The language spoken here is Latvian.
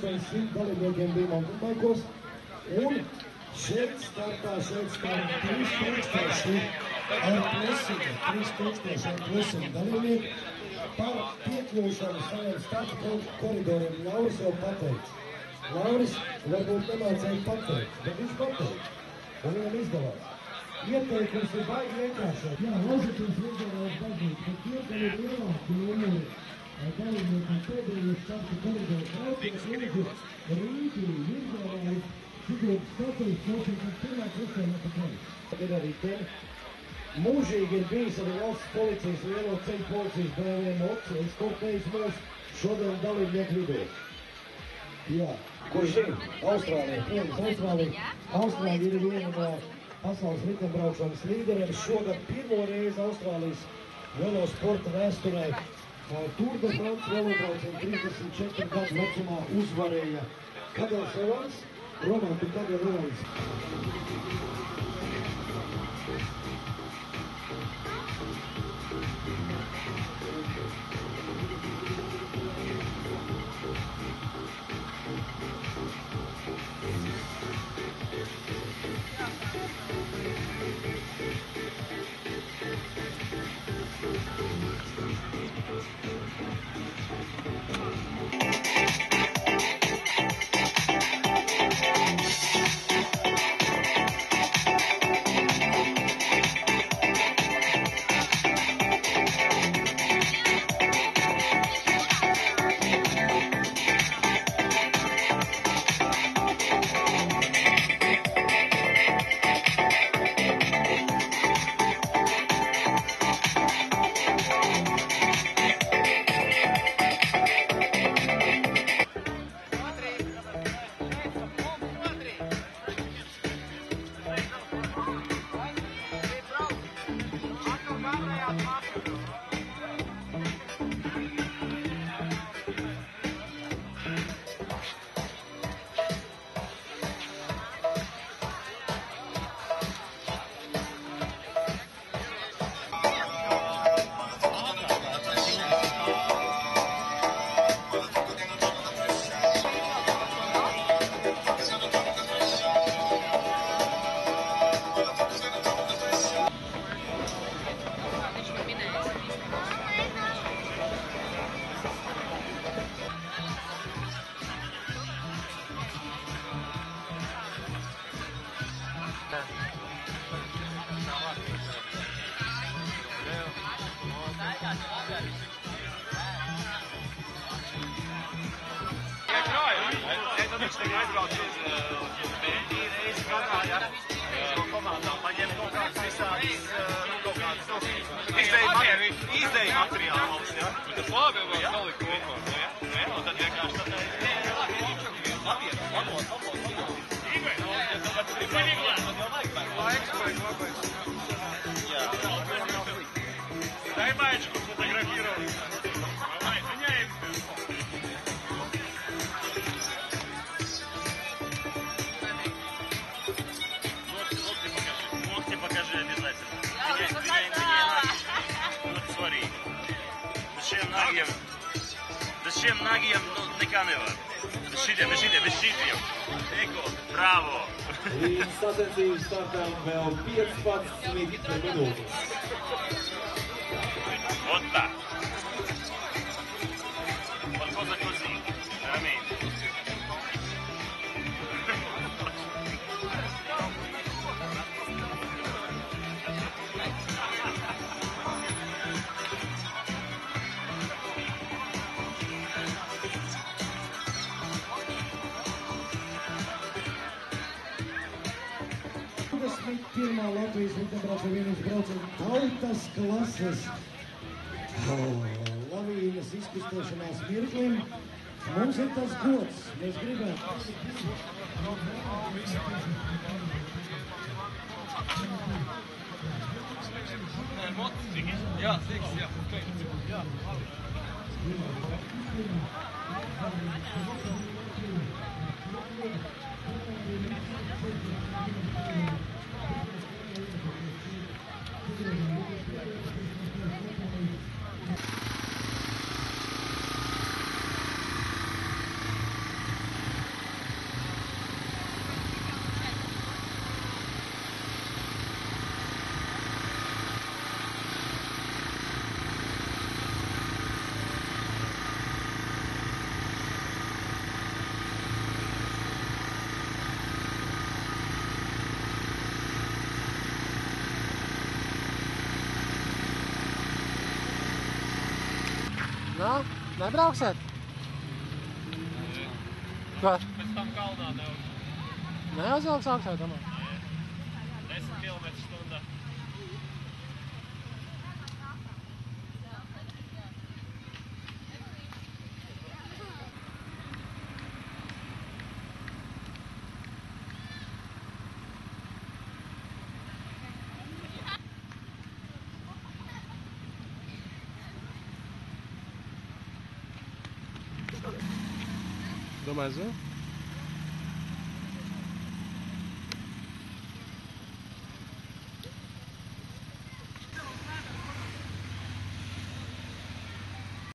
8 dalībniekiem bija mountainbikos. Un šeit startā 3000 ar plusiņu, 3000 ar plusiņu dalībnieku. Par piekļūšanu saviem starta koridoriem Lauris jau pateica. Lauris varbūt nemācēja pateikt, bet viņš pateica. Un viņam izdevās. Ieteikums ir baigi vienkāršot. Jā, Laužakums izdevās bažīt, bet tie, ka ir lielāki numuri dalībnieku pēdējos starta koridoru brauciens, lūdzu Rīti, Virgāvājs, Sigūtas Statujas, Laužakums pirmā pusē nepakaļ. Ir arī te. Mūžīgi ir bijis arī valsts policijas lielo ceļu policijas BMW eskortējis mūs šodien dalībnieku vidū. Jā, kurš zina? Austrālija, protams, Austrālija. Austrālija ir viena no pasaules riteņbraukšanas līderiem. Šogad pirmo reizi Austrālijas velosporta vēsturē Tour de France velobraucienu 34 gadu vecumā uzvarēja Kadels Evans, Romantu Kadels Evans. Aizbrauc uz Bēļģiju reizi gadā, ja, no komandām paņem kaut kādas visādas, kaut kādas izdeja materiālus, ja. Tas labi var salikt kopā, ja, un tad vienkārši tad Bez šiem nagiem nekā nevar. Bez šitiem. Eko, bravo! Rīgas sacensības startām vēl 15 minūtes. Otā. Par ko za kozīgi? Amīn. Pirmā Latvijas riteņbraucēju vienības brauciena tautas klases lavīnas izkustēšanās mirklim. Mums ir tas gods. Mēs gribētu. Jā, tiks, jā. Nu, nebrauksiet? Ko? Pēc tam kalnā nevar. Neuzvilks augšā, domā? 10 km/h. Domāju, zinu?